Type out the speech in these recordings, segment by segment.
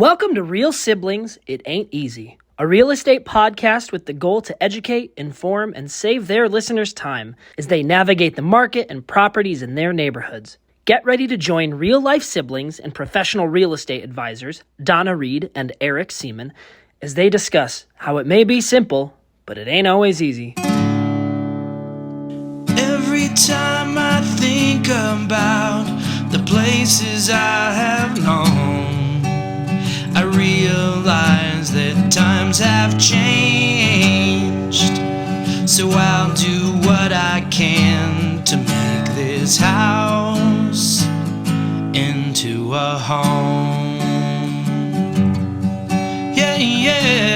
Welcome to Real Siblings, It Ain't Easy, a real estate podcast with the goal to educate, inform, and save their listeners time as they navigate the market and properties in their neighborhoods. Get ready to join real-life siblings and professional real estate advisors, Donna and Eric Seemann, as they discuss how it may be simple, but it ain't always easy. Every time I think about the places I have known, I realize that times have changed. So I'll do what I can to make this house into a home. Yeah, yeah.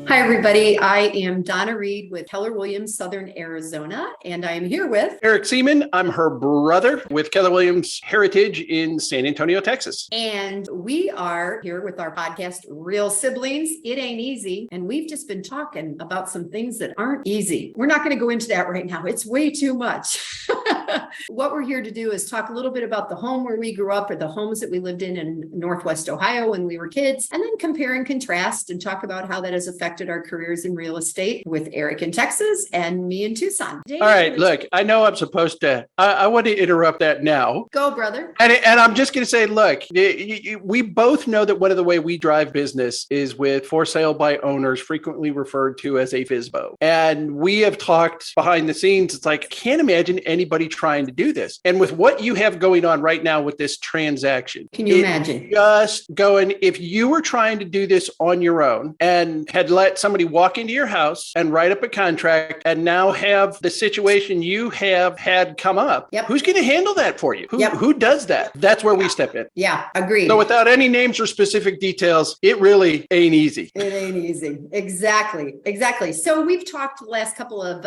Hi, everybody. I am Donna with Keller Williams Southern Arizona, and I am here with Eric Seemann. I'm her brother with Keller Williams Heritage in San Antonio, Texas. And we are here with our podcast, Real Siblings, It Ain't Easy. And we've just been talking about some things that aren't easy. We're not going to go into that right now. It's way too much. What we're here to do is talk a little bit about the home where we grew up, or the homes that we lived in Northwest Ohio when we were kids, and then compare and contrast and talk about how that has affected our careers in real estate with Eric in Texas and me in Tucson. All right, look, I know I'm supposed to, I want to interrupt that now. Go, brother. And I'm just going to say, look, we both know that one of the way we drive business is with for sale by owners, frequently referred to as a FSBO. And we have talked behind the scenes. It's like, I can't imagine anybody trying to do this. And with what you have going on right now with this transaction, can you imagine? Just going, if you were trying to do this on your own and had let somebody walk into your house and write up a contract and now have the situation you have had come up, who's going to handle that for you? Who does that? That's where we step in. Yeah, agreed. So without any names or specific details, it really ain't easy. It ain't easy. Exactly. So we've talked the last couple of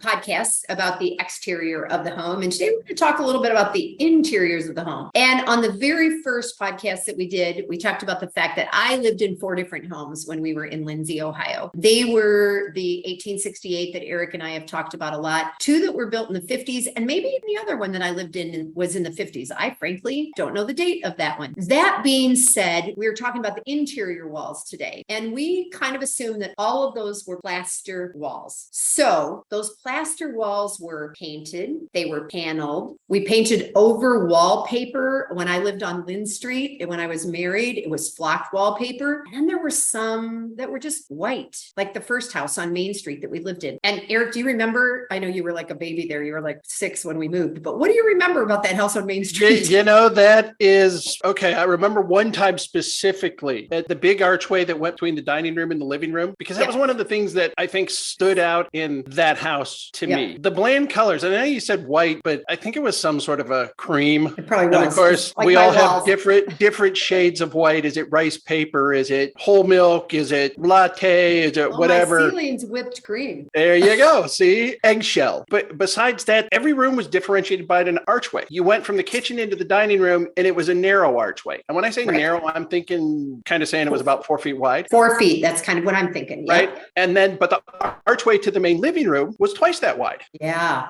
podcasts about the exterior of the home. And today we're going to talk a little bit about the interiors of the home. And on the very first podcast that we did, we talked about the fact that I lived in 4 different homes when we were in Lindsey, Ohio. They were the 1868 that Eric and I have talked about a lot, 2 that were built in the 50s, and maybe the other one that I lived in was in the 50s. I frankly don't know the date of that one. That being said, we were talking about the interior walls today, and we kind of assumed that all of those were plaster walls. So those plaster walls were painted, they were paneled. We painted over wallpaper when I lived on Lynn Street, and when I was married, it was flocked wallpaper. And then there were some that were just white, like the first house on Main Street that we lived in. And Eric, do you remember? I know you were like a baby there. You were like 6 when we moved, but what do you remember about that house on Main Street? You know, that is, okay, I remember one time specifically at the big archway that went between the dining room and the living room, because that was one of the things that I think stood out in that house to me. The bland colors, and I know you said white, but I think it was some sort of a cream. It probably was. And of course, like we all walls. have different shades of white. Is it rice paper? Is it whole milk? Is it latte? Is it whatever? My ceiling's whipped cream. There you go. See, eggshell. But besides that, every room was differentiated by an archway. You went from the kitchen into the dining room, and it was a narrow archway. And when I say narrow, I'm thinking, kind of saying it was about 4 feet wide. 4 feet. That's kind of what I'm thinking. Right. And then, but the archway to the main living room was twice that wide. Yeah.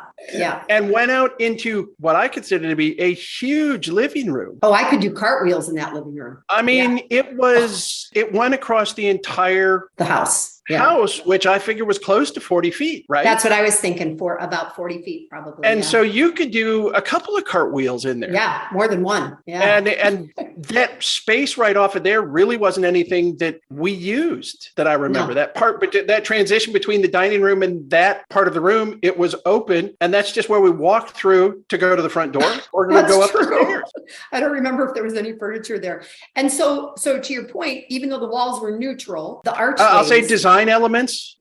And went out into what I consider to be a huge living room. Oh, I could do cartwheels in that living room. I mean, it went across the entire house, which I figure was close to 40 feet, right? That's what I was thinking, for about 40 feet probably. And so you could do a couple of cartwheels in there. Yeah, more than one. Yeah. And that space right off of there really wasn't anything that we used that I remember. That part, but that transition between the dining room and that part of the room, it was open. And that's just where we walked through to go to the front door or to go up the stairs. I don't remember if there was any furniture there. And so to your point, even though the walls were neutral, the archways, I'll say design elements.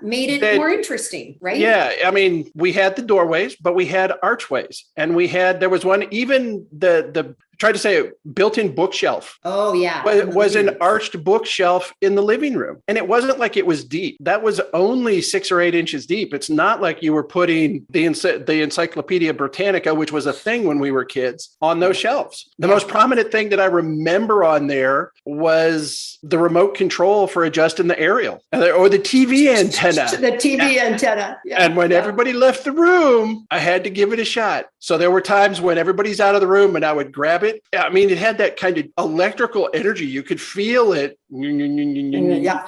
Made it more interesting, right? Yeah. I mean, we had the doorways, but we had archways, and there was one, even the tried to say it, built-in bookshelf. Oh, yeah. Was an arched bookshelf in the living room. And it wasn't like it was deep. That was only 6 or 8 inches deep. It's not like you were putting the Encyclopedia Britannica, which was a thing when we were kids, on those shelves. The most prominent thing that I remember on there was the remote control for adjusting the aerial or the TV antenna. The TV antenna. Yeah. And when everybody left the room, I had to give it a shot. So there were times when everybody's out of the room and I would grab it. I mean, it had that kind of electrical energy. You could feel it. Yeah.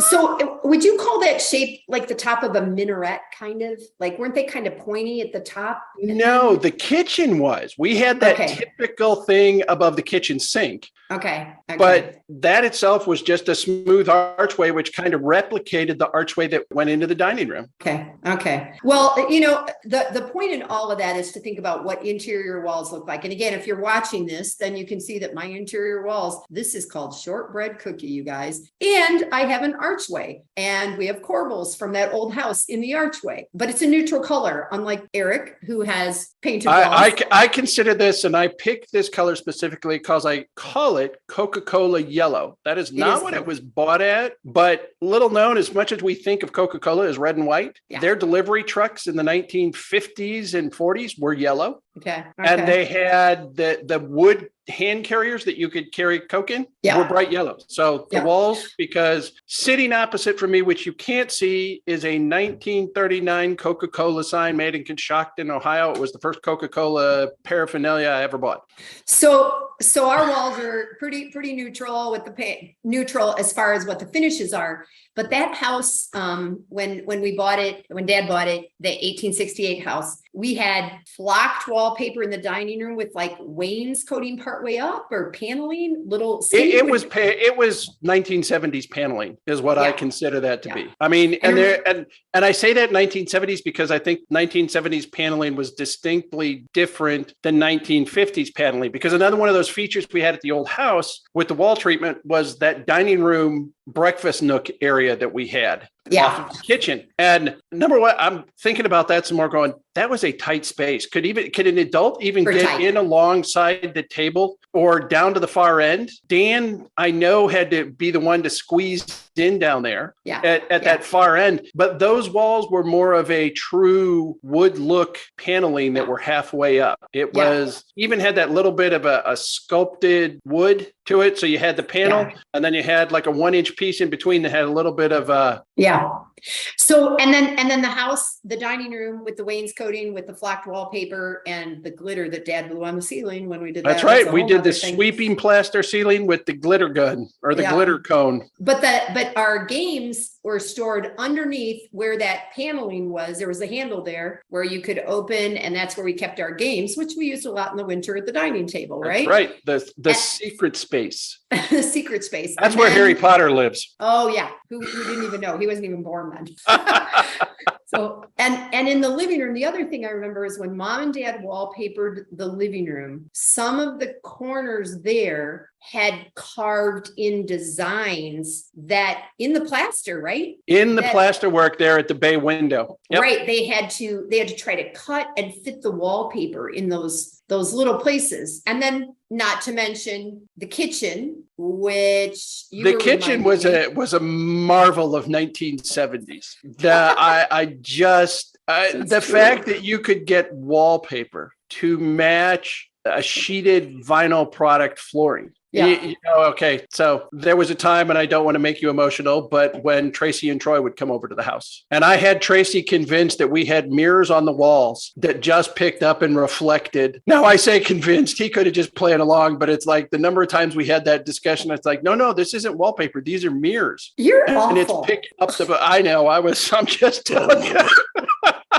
So would you call that shape like the top of a minaret kind of? Like, weren't they kind of pointy at the top? No, the kitchen was. We had that typical thing above the kitchen sink. Okay. But that itself was just a smooth archway, which kind of replicated the archway that went into the dining room. Okay. Well, the point in all of that is to think about what interior walls look like. And again, if you're watching this, then you can see that my interior walls, this is called shortbread cookie, you guys. And I have an archway and we have corbels from that old house in the archway, but it's a neutral color, unlike Eric, who has painted walls. I consider this, and I picked this color specifically because I call it Coca-Cola yellow. That is not what it was bought at, but little known, as much as we think of Coca-Cola as red and white, their delivery trucks in the 1950s and 40s were yellow. Okay. And they had the wood hand carriers that you could carry Coke in were bright yellow. So the walls, because sitting opposite from me, which you can't see, is a 1939 Coca-Cola sign made in Conshohocken, Ohio. It was the first Coca-Cola paraphernalia I ever bought. So our walls are pretty neutral with the paint, neutral as far as what the finishes are. But that house, when we bought it, when Dad bought it, the 1868 house, we had flocked wallpaper in the dining room with like wainscoting partway up or paneling, little. It was 1970s paneling is what I consider that to be. I mean, and I say that 1970s because I think 1970s paneling was distinctly different than 1950s paneling, because another one of those features we had at the old house with the wall treatment was that dining room breakfast nook area that we had off of the kitchen. And number one, I'm thinking about that some more, going, that was a tight space. Could an adult even get in alongside the table or down to the far end? Dan, I know, had to be the one to squeeze in down there at that far end. But those walls were more of a true wood look paneling that were halfway up. It was even had that little bit of a sculpted wood to it. So you had the panel and then you had like a 1-inch piece in between that had a little bit of So, and then the house, the dining room with the wainscoting, with the flocked wallpaper and the glitter that Dad blew on the ceiling when we did that. That's right. We did the sweeping plaster ceiling with the glitter gun or the glitter cone. But our games were stored underneath where that paneling was. There was a handle there where you could open, and that's where we kept our games, which we used a lot in the winter at the dining table, right? That's right. The secret space. The secret space. That's where Harry Potter lives. Oh yeah. Who didn't even know? He wasn't even born then. So, and in the living room, the other thing I remember is when Mom and Dad wallpapered the living room, some of the corners there had carved in designs that in the plaster, right? In the plaster work there at the bay window. Yep. Right. They had to try to cut and fit the wallpaper in those little places. And then not to mention the kitchen, which the kitchen was a marvel of 1970s. The fact that you could get wallpaper to match a sheeted vinyl product flooring. Okay. So there was a time, and I don't want to make you emotional, but when Tracy and Troy would come over to the house, and I had Tracy convinced that we had mirrors on the walls that just picked up and reflected. Now I say convinced, he could have just played along, but it's like the number of times we had that discussion, it's like, no, this isn't wallpaper. These are mirrors. You're awful. And it's picked up I know, I'm just telling you.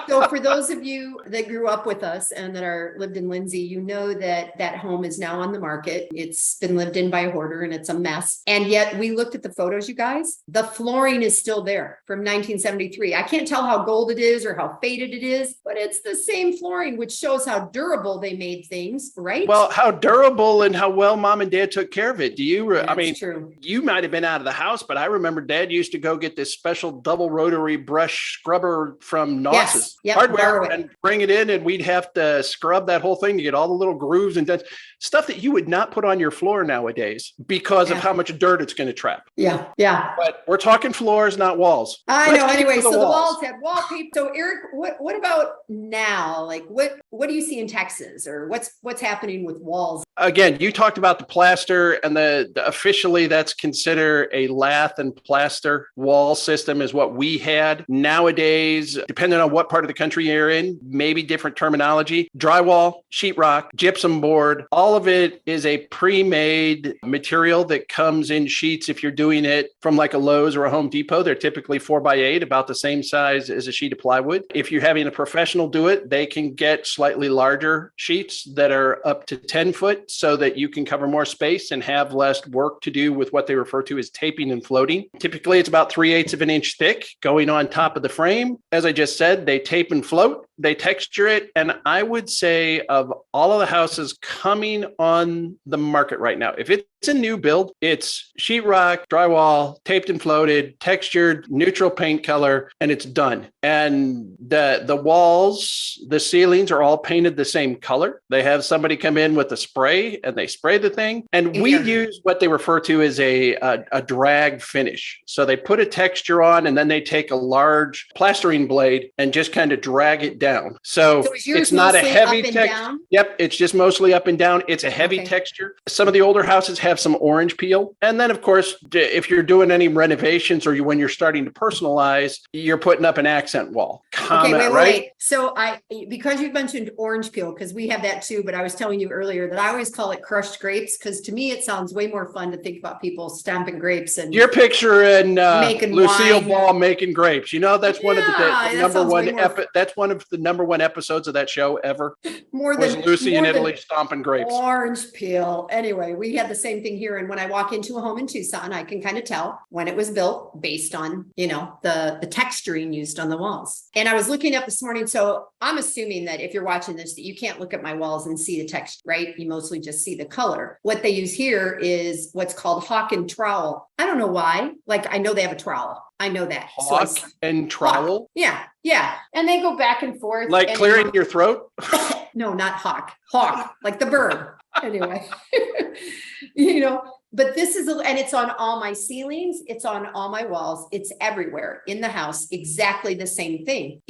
So for those of you that grew up with us and that lived in Lindsey, you know that home is now on the market. It's been lived in by a hoarder and it's a mess. And yet we looked at the photos, you guys, the flooring is still there from 1973. I can't tell how gold it is or how faded it is, but it's the same flooring, which shows how durable they made things, right? Well, how durable and how well Mom and Dad took care of it. True. You might have been out of the house, but I remember Dad used to go get this special double rotary brush scrubber from Noss's. hardware and bring it in, and we'd have to scrub that whole thing to get all the little grooves and stuff that you would not put on your floor nowadays because of how much dirt it's going to trap. Yeah. Yeah. But we're talking floors, not walls. I know. Anyway, so the walls had wallpaper. So Eric, what about now? Like what do you see in Texas, or what's happening with walls? Again, you talked about the plaster, and the officially that's considered a Lathe and Plaster wall system is what we had. Nowadays, depending on what part of the country you're in, maybe different terminology. Drywall, sheetrock, gypsum board, all of it is a pre-made material that comes in sheets. If you're doing it from like a Lowe's or a Home Depot, they're typically 4x8, about the same size as a sheet of plywood. If you're having a professional do it, they can get slightly larger sheets that are up to 10 foot so that you can cover more space and have less work to do with what they refer to as taping and floating. Typically, it's about 3/8 of an inch thick going on top of the frame. As I just said, they tape and float, they texture it. And I would say of all of the houses coming on the market right now, if it's a new build, it's sheetrock, drywall, taped and floated, textured, neutral paint color, and it's done. And the walls, the ceilings are all painted the same color. They have somebody come in with a spray and they spray the thing. And we use what they refer to as a drag finish. So they put a texture on and then they take a large plastering blade and just kind of drag it down. So it's not a heavy texture. Yep, it's just mostly up and down. It's a heavy texture. Some of the older houses have some orange peel. And then, of course, if you're doing any renovations or when you're starting to personalize, you're putting up an accent wall. Wait. So because you mentioned orange peel, because we have that too, but I was telling you earlier that I always call it crushed grapes, because to me, it sounds way more fun to think about people stamping grapes. And you're picturing Lucille wine. Ball making grapes. You know, that's one of the number one. That's one of the number one episodes of that show ever. More than Lucy in Italy stomping grapes. Orange peel. Anyway, we had the same thing here. And when I walk into a home in Tucson, I can kind of tell when it was built based on, the texturing used on the walls. And I was looking up this morning. So I'm assuming that if you're watching this, that you can't look at my walls and see the texture, right? You mostly just see the color. What they use here is what's called hawk and trowel. I don't know why. Like, I know they have a trowel. I know that. Hawk and trowel? Yeah. Yeah. And they go back and forth. Like clearing your throat? No, not hawk. Hawk, like the bird. Anyway, but this is, and it's on all my ceilings. It's on all my walls. It's everywhere in the house. Exactly the same thing.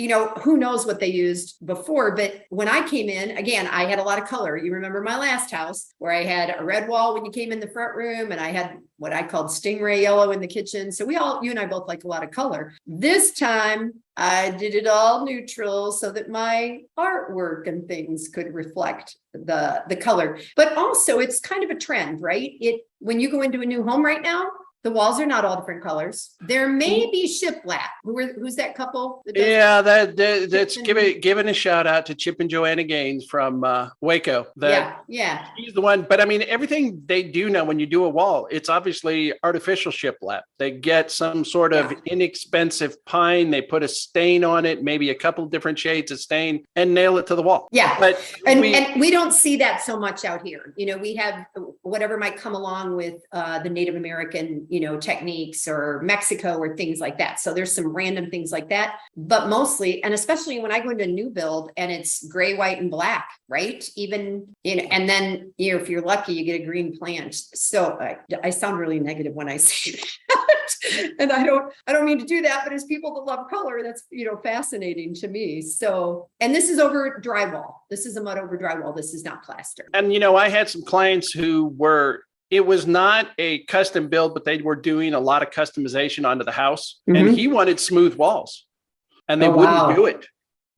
Who knows what they used before, but when I came in, again, I had a lot of color. You remember my last house where I had a red wall when you came in the front room, and I had what I called stingray yellow in the kitchen. So you and I both like a lot of color. This time I did it all neutral so that my artwork and things could reflect the color. But also it's kind of a trend, right? When you go into a new home right now, the walls are not all different colors. There may be shiplap. Who's that couple? That's giving a shout out to Chip and Joanna Gaines from Waco. Yeah. He's the one. But I mean, everything they do now when you do a wall, it's obviously artificial shiplap. They get some sort of inexpensive pine. They put a stain on it, maybe a couple of different shades of stain, and nail it to the wall. Yeah. But we don't see that so much out here. We have whatever might come along with the Native American techniques, or Mexico, or things like that. So there's some random things like that, but mostly, and especially when I go into a new build and it's gray, white, and black, right? Even, and then, if you're lucky, you get a green plant. So I sound really negative when I say that. And I don't mean to do that, but as people that love color, that's, fascinating to me. So, and this is over drywall. This is a mud over drywall. This is not plaster. And, I had some clients who it was not a custom build, but they were doing a lot of customization onto the house. Mm-hmm. And he wanted smooth walls, and they wouldn't do it.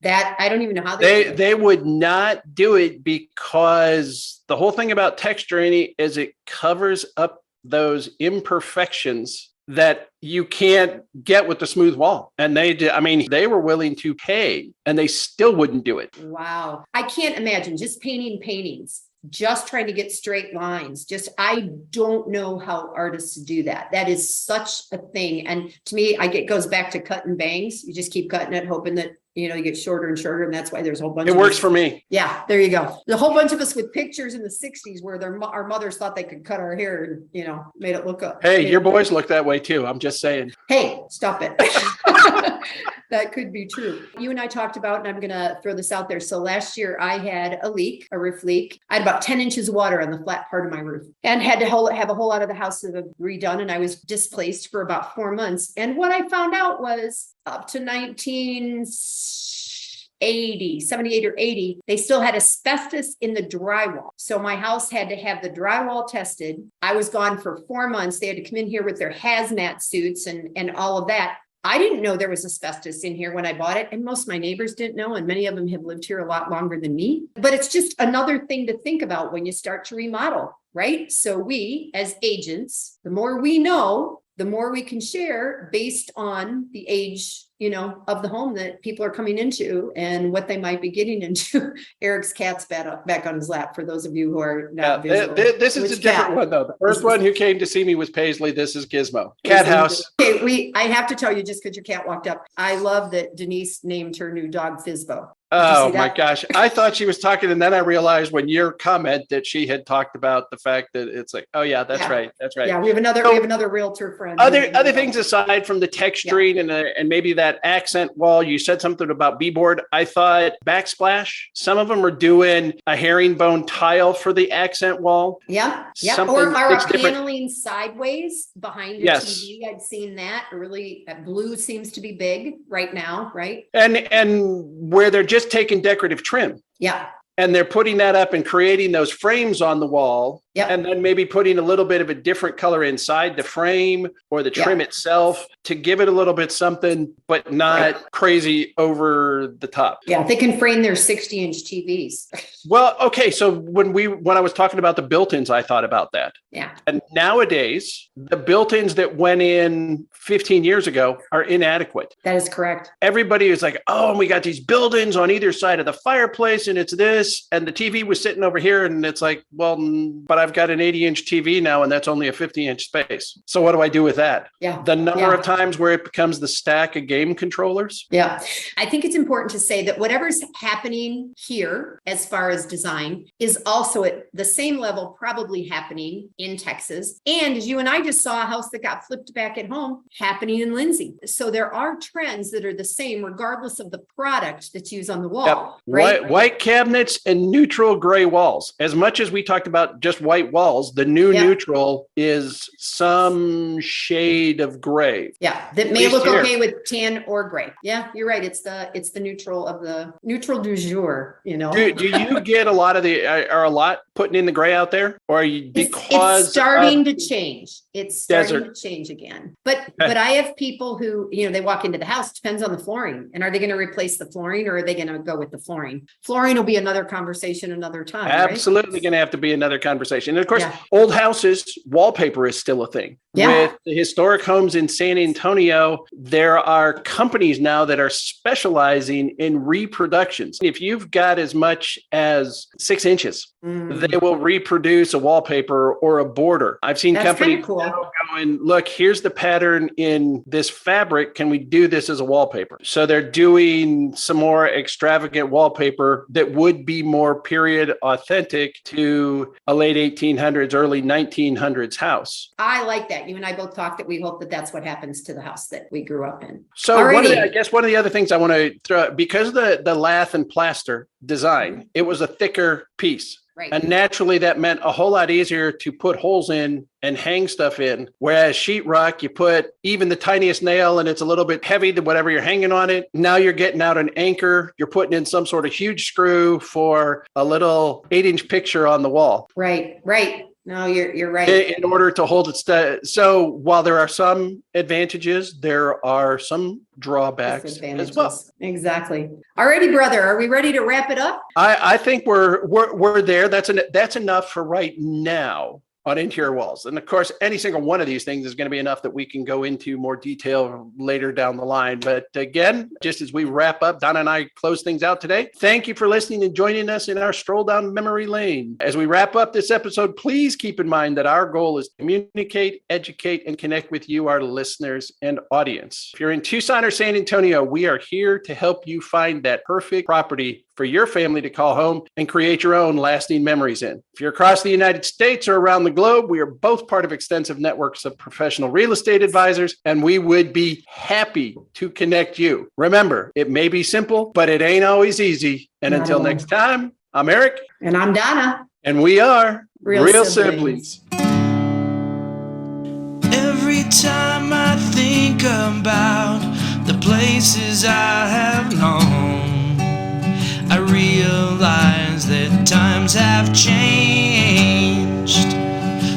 That I don't even know how they would not do it, because the whole thing about texturing is it covers up those imperfections that you can't get with the smooth wall. And they were willing to pay, and they still wouldn't do it. Wow. I can't imagine just painting paintings, just trying to get straight lines. I don't know how artists do that. That is such a thing. And to me, it goes back to cutting bangs. You just keep cutting it, hoping that you get shorter and shorter, and that's why there's a whole bunch. It works for me. Yeah, there you go. There's a whole bunch of us with pictures in the 60s where our mothers thought they could cut our hair and, made it look up. Hey, your boys look that way too. I'm just saying. Hey, stop it. That could be true. You and I talked about, and I'm going to throw this out there. So last year I had a roof leak. I had about 10 inches of water on the flat part of my roof and had to have a whole lot of the house redone. And I was displaced for about 4 months. And what I found out was up to 78 or 80, they still had asbestos in the drywall. So my house had to have the drywall tested. I was gone for 4 months. They had to come in here with their hazmat suits and all of that. I didn't know there was asbestos in here when I bought it, and most of my neighbors didn't know, and many of them have lived here a lot longer than me. But it's just another thing to think about when you start to remodel, right? So we, as agents, the more we know, the more we can share based on the age, of the home that people are coming into and what they might be getting into. Eric's cat's back on his lap, for those of you who are not visual. This is a different one, though. The first one who came to see me was Paisley. This is Gizmo. Cat house. Okay, I have to tell you, just because your cat walked up, I love that Denise named her new dog Fizbo. Oh my gosh. I thought she was talking, and then I realized when your comment that she had talked about the fact that it's like, oh yeah, that's right. That's right. Yeah, we have another realtor friend. Other things aside from the texturing and maybe that accent wall, you said something about B-board. I thought backsplash. Some of them are doing a herringbone tile for the accent wall. Yeah. Or paneling sideways behind your TV. I've seen that. Really, blue seems to be big right now, right? And where they're just taking decorative trim. Yeah. And they're putting that up and creating those frames on the wall. Yep. And then maybe putting a little bit of a different color inside the frame or the trim itself to give it a little bit something, but not crazy over the top. Yeah, they can frame their 60-inch TVs. Well, okay. So when I was talking about the built-ins, I thought about that. Yeah. And nowadays, the built-ins that went in 15 years ago are inadequate. That is correct. Everybody is like, oh, we got these built-ins on either side of the fireplace and it's this, and the TV was sitting over here. And it's like, well, but I've got an 80-inch TV now, and that's only a 50-inch space. So what do I do with that? Yeah. The number of times where it becomes the stack of game controllers. Yeah. I think it's important to say that whatever's happening here as far as design is also at the same level probably happening in Texas. And as you and I just saw a house that got flipped back at home happening in Lindsey. So there are trends that are the same regardless of the product that's used on the wall. Yep. Right? White cabinets and neutral gray walls. As much as we talked about just white walls, the new neutral is some shade of gray. Yeah, that may look okay with tan or gray. Yeah, you're right. It's the neutral of the neutral du jour. Do you get a lot of are a lot putting in the gray out there, or are you it's starting to change? It's starting to change again. But I have people who they walk into the house. Depends on the flooring, and are they going to replace the flooring, or are they going to go with the flooring? Flooring will be another conversation another time. Absolutely, going to have to be another conversation. And of course, old houses, wallpaper is still a thing. Yeah. With the historic homes in San Antonio, there are companies now that are specializing in reproductions. If you've got as much as 6 inches, they will reproduce a wallpaper or a border. I've seen companies going, look, here's the pattern in this fabric. Can we do this as a wallpaper? So they're doing some more extravagant wallpaper that would be more period authentic to a late 1800s, early 1900s house. I like that. You and I both talked that we hope that that's what happens to the house that we grew up in. So one of the other things I want to throw, because the Lathe and Plaster design, it was a thicker piece. Right. And naturally, that meant a whole lot easier to put holes in and hang stuff in. Whereas sheetrock, you put even the tiniest nail and it's a little bit heavy than whatever you're hanging on it. Now you're getting out an anchor. You're putting in some sort of huge screw for a little 8-inch picture on the wall. Right. No, you're right. In order to hold it so while there are some advantages, there are some drawbacks as well. Exactly. Alrighty, brother. Are we ready to wrap it up? I think we're there. That's enough for right now. on interior walls. And of course, any single one of these things is going to be enough that we can go into more detail later down the line. But again, just as we wrap up, Donna and I close things out today. Thank you for listening and joining us in our stroll down memory lane. As we wrap up this episode, please keep in mind that our goal is to communicate, educate, and connect with you, our listeners and audience. If you're in Tucson or San Antonio, we are here to help you find that perfect property for your family to call home and create your own lasting memories in. If you're across the United States or around the globe, we are both part of extensive networks of professional real estate advisors, and we would be happy to connect you. Remember, it may be simple, but it ain't always easy. And until next time, I'm Eric. And I'm Donna. And we are Real Siblings. Every time I think about the places I have known, I realize that times have changed.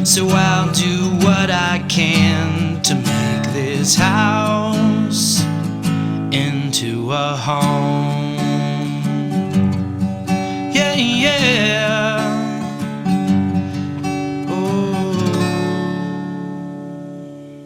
So I'll do what I can to make this house into a home. Yeah, yeah.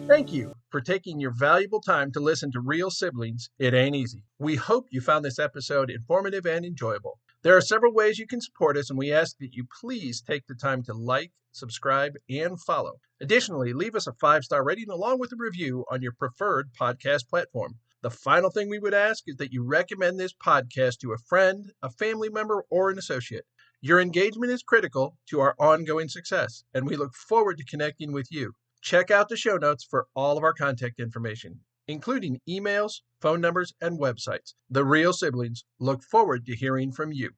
Thank you for taking your valuable time to listen to Real Siblings, It Ain't Easy. We hope you found this episode informative and enjoyable. There are several ways you can support us, and we ask that you please take the time to like, subscribe, and follow. Additionally, leave us a 5-star rating along with a review on your preferred podcast platform. The final thing we would ask is that you recommend this podcast to a friend, a family member, or an associate. Your engagement is critical to our ongoing success, and we look forward to connecting with you. Check out the show notes for all of our contact information, including emails, phone numbers, and websites. The Real Siblings look forward to hearing from you.